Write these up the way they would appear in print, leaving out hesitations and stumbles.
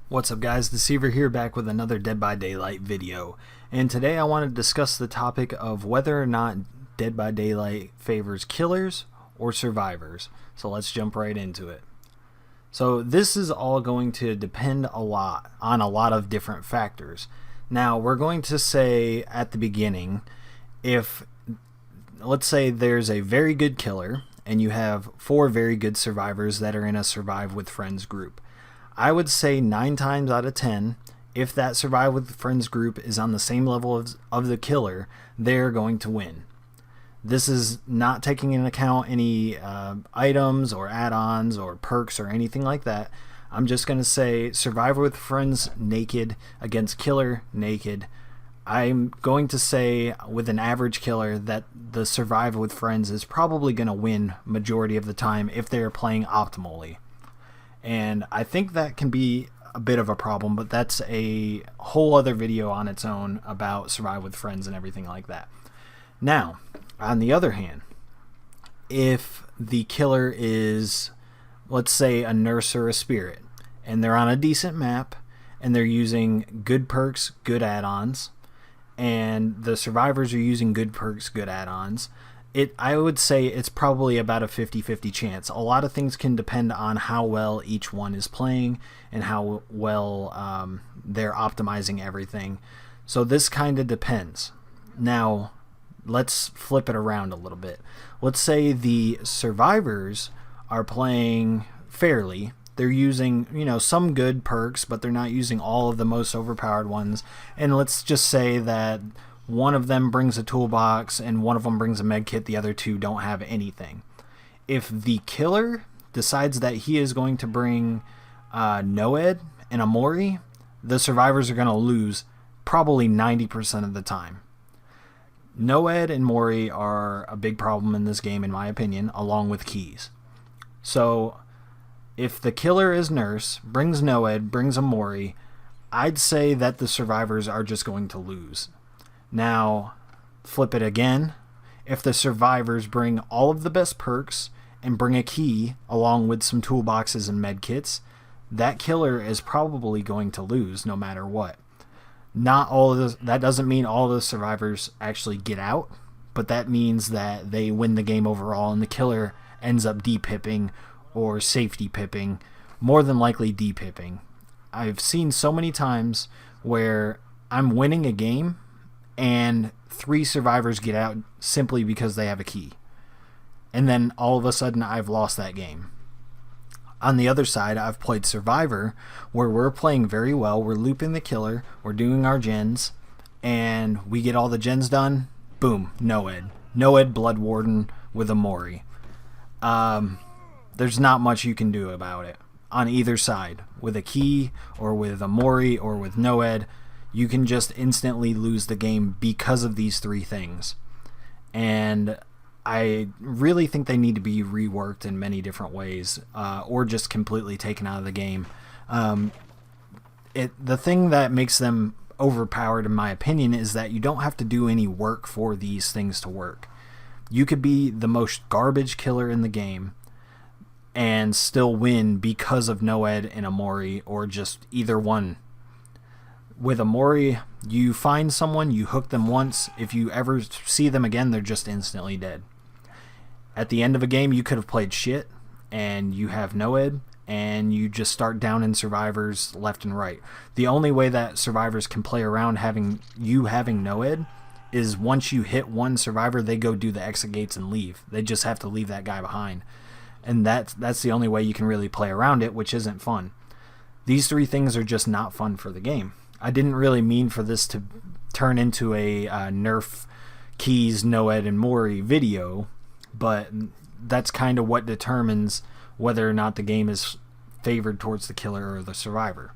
What's up guys, Deceiver here, back with another Dead by Daylight video. And today I want to discuss the topic of whether or not Dead by Daylight favors killers or survivors. So let's jump right into it. So this is all going to depend on a lot of different factors. Now we're going to say at the beginning, let's say there's a very good killer and you have 4 very good survivors that are in a survive with friends group. I would say 9 times out of 10, if that survive with friends group is on the same level of the killer, they're going to win. This is not taking into account any items or add-ons or perks or anything like that. I'm just going to say survivor with friends naked against killer naked. I'm going to say with an average killer that the survivor with friends is probably going to win majority of the time if they're playing optimally. And I think that can be a bit of a problem, but that's a whole other video on its own about survive with friends and everything like that. Now, on the other hand, if the killer is, let's say, a nurse or a spirit, and they're on a decent map, and they're using good perks, good add-ons, and the survivors are using good perks, good add-ons, I would say it's probably about a 50-50 chance. A lot of things can depend on how well each one is playing and how well they're optimizing everything. So this kind of depends. Now, let's flip it around a little bit. Let's say the survivors are playing fairly. They're using, some good perks, but they're not using all of the most overpowered ones. And let's just say that one of them brings a toolbox and one of them brings a medkit, the other 2 don't have anything. If the killer decides that he is going to bring Noed and a Mori, the survivors are going to lose probably 90% of the time. Noed and Mori are a big problem in this game in my opinion, along with keys. So if the killer is nurse, brings Noed, brings a Mori, I'd say that the survivors are just going to lose. Now, flip it again. If the survivors bring all of the best perks and bring a key along with some toolboxes and medkits, that killer is probably going to lose no matter what. Not all of this, that doesn't mean all the survivors actually get out, but that means that they win the game overall and the killer ends up de-pipping or safety pipping, more than likely de-pipping. I've seen so many times where I'm winning a game and 3 survivors get out simply because they have a key. And then all of a sudden I've lost that game. On the other side, I've played Survivor where we're playing very well. We're looping the killer. We're doing our gens. And we get all the gens done. Boom. Noed. Noed Blood Warden with a Mori. There's not much you can do about it on either side. With a key or with a Mori or with Noed, you can just instantly lose the game because of these 3 things. And I really think they need to be reworked in many different ways, or just completely taken out of the game. The thing that makes them overpowered, in my opinion, is that you don't have to do any work for these things to work. You could be the most garbage killer in the game and still win because of Noed and a Mori, or just either one. With a Mori, you find someone, you hook them once. If you ever see them again, they're just instantly dead. At the end of a game, you could have played shit, and you have Noed, and you just start down in survivors left and right. The only way that survivors can play around having Noed is once you hit one survivor, they go do the exit gates and leave. They just have to leave that guy behind. And that's the only way you can really play around it, which isn't fun. These 3 things are just not fun for the game. I didn't really mean for this to turn into a nerf keys, Noed, and Mori video, but that's kind of what determines whether or not the game is favored towards the killer or the survivor.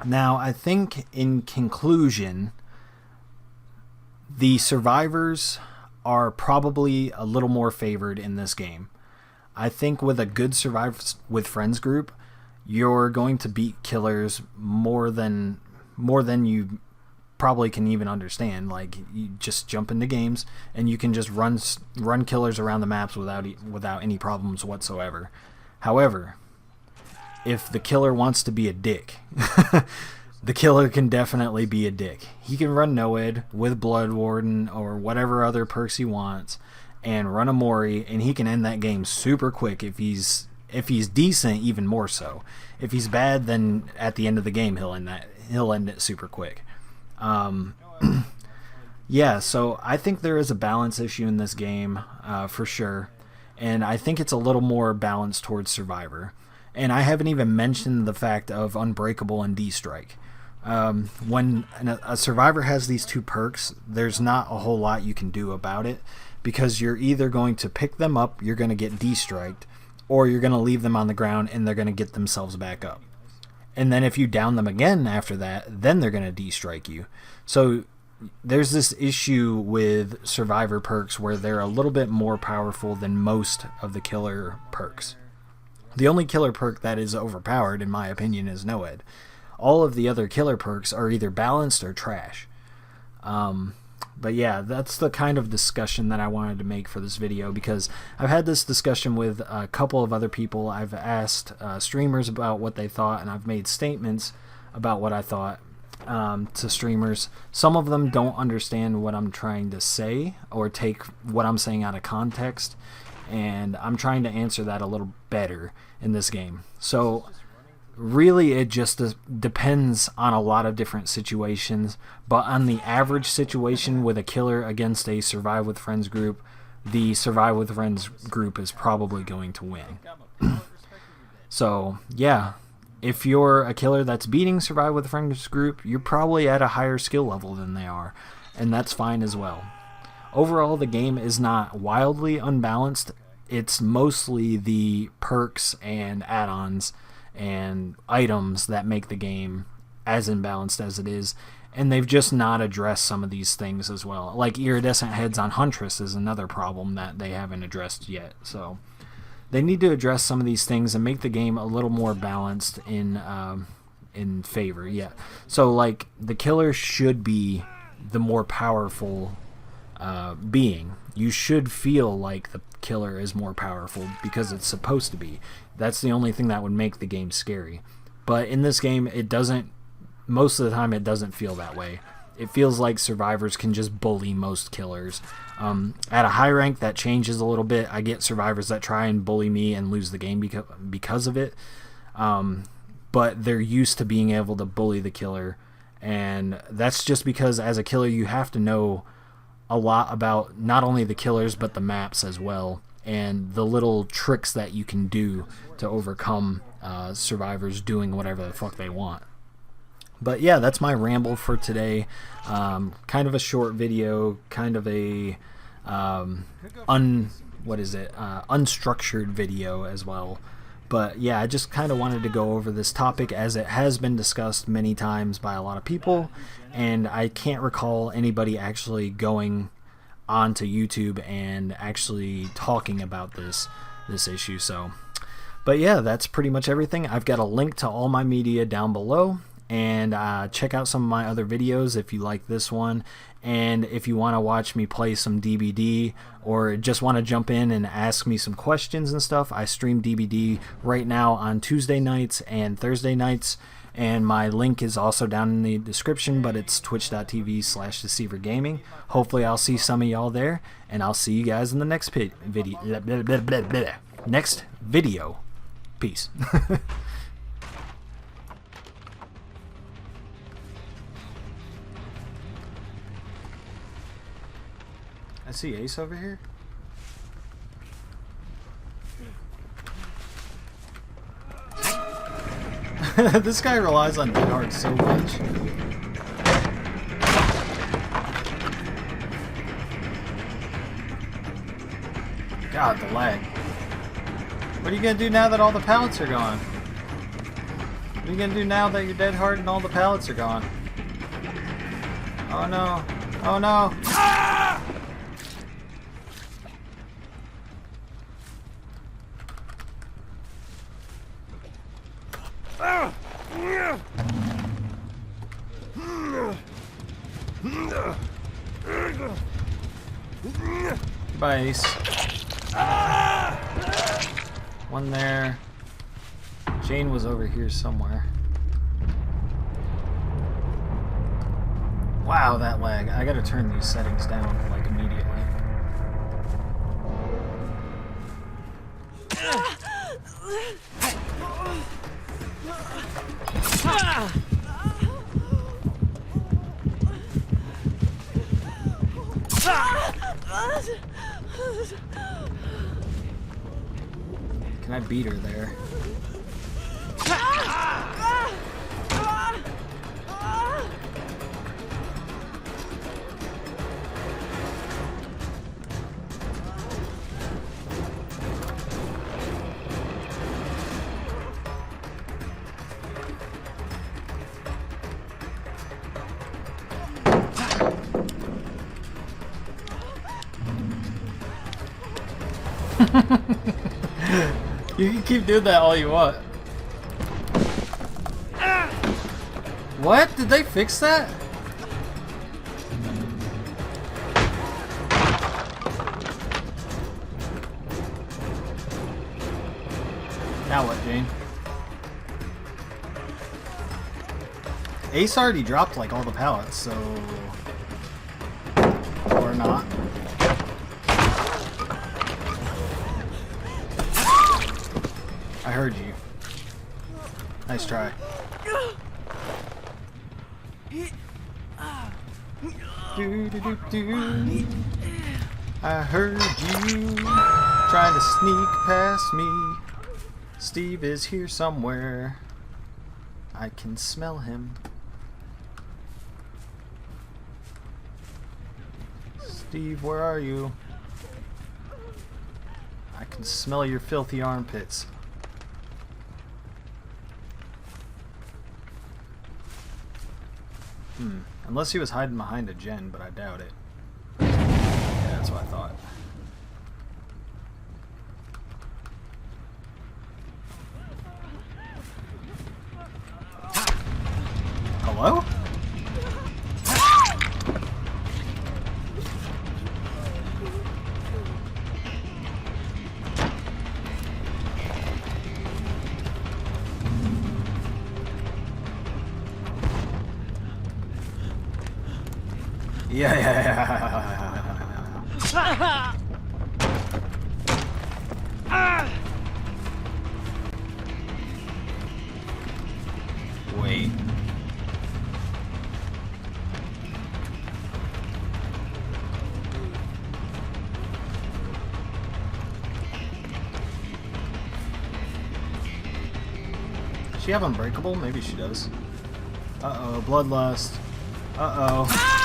Now, I think in conclusion, the survivors are probably a little more favored in this game. I think with a good survive with friends group, you're going to beat killers more than you probably can even understand. Like, you just jump into games and you can just run killers around the maps without any problems whatsoever. However, if the killer wants to be a dick, the killer can definitely be a dick. He can run Noed with Blood Warden or whatever other perks he wants and run a Mori, and he can end that game super quick if he's decent, even more so. If he's bad, then at the end of the game he'll end it super quick. Yeah, so I think there is a balance issue in this game, for sure, and I think it's a little more balanced towards Survivor. And I haven't even mentioned the fact of Unbreakable and D-Strike. When a Survivor has these two perks, there's not a whole lot you can do about it, because you're either going to pick them up, you're going to get D-Striked, or you're going to leave them on the ground and they're going to get themselves back up. And then if you down them again after that, then they're going to D-Strike you. So there's this issue with Survivor perks where they're a little bit more powerful than most of the killer perks. The only killer perk that is overpowered, in my opinion, is Noed. All of the other killer perks are either balanced or trash. But yeah, that's the kind of discussion that I wanted to make for this video, because I've had this discussion with a couple of other people. I've asked streamers about what they thought, and I've made statements about what I thought to streamers. Some of them don't understand what I'm trying to say or take what I'm saying out of context, and I'm trying to answer that a little better in this game. So really it just depends on a lot of different situations, but on the average situation with a killer against a Survive with Friends group, the Survive with Friends group is probably going to win. So yeah, if you're a killer that's beating Survive with Friends group, you're probably at a higher skill level than they are, and that's fine as well. Overall, the game is not wildly unbalanced. It's mostly the perks and add-ons and items that make the game as imbalanced as it is, and they've just not addressed some of these things as well. Like iridescent heads on Huntress is another problem that they haven't addressed yet. So they need to address some of these things and make the game a little more balanced in favor. Yeah. So like the killer should be the more powerful being. You should feel like the killer is more powerful because it's supposed to be. That's the only thing that would make the game scary. But in this game, it doesn't. Most of the time, it doesn't feel that way. It feels like survivors can just bully most killers. At a high rank, that changes a little bit. I get survivors that try and bully me and lose the game because of it. But they're used to being able to bully the killer. And that's just because as a killer, you have to know a lot about not only the killers, but the maps as well. And the little tricks that you can do to overcome survivors doing whatever the fuck they want. But yeah, that's my ramble for today. Kind of a short video, kind of a unstructured video as well. But yeah, I just kind of wanted to go over this topic as it has been discussed many times by a lot of people, and I can't recall anybody actually going onto YouTube and actually talking about this issue. So, but yeah, that's pretty much everything. I've got a link to all my media down below, and check out some of my other videos if you like this one. And if you want to watch me play some DBD or just want to jump in and ask me some questions and stuff, I stream DBD right now on Tuesday nights and Thursday nights. And my link is also down in the description, but it's twitch.tv/deceivergaming. Hopefully I'll see some of y'all there, and I'll see you guys in the next video. Peace. I see Ace over here. This guy relies on Dead Hard so much. God, the lag. What are you gonna do now that all the pallets are gone? What are you gonna do now that you're Dead Hard and all the pallets are gone? Oh no. Oh no. Ah! Goodbye, Ace. One there. Jane was over here somewhere. Wow, that lag. I gotta turn these settings down, like, immediately. Can I beat her there? You can keep doing that all you want. What? Did they fix that? Now what, Jane? Ace already dropped like all the pallets, so... Or not. I heard you. Nice try. Do, do, do, do. I heard you trying to sneak past me. Steve is here somewhere. I can smell him. Steve, where are you? I can smell your filthy armpits. Unless he was hiding behind a gen, but I doubt it. Yeah, that's what I thought. Hello? Yeah. Wait. Does she have Unbreakable? Maybe she does. Uh-oh, Bloodlust. Uh-oh.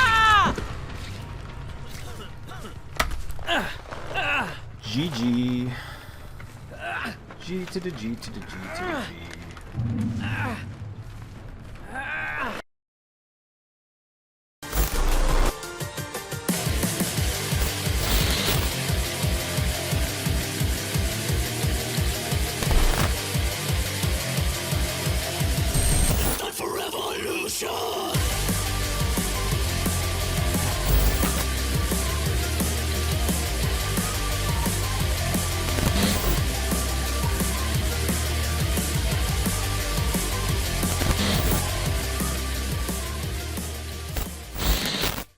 GG. G to the G to the G to the G.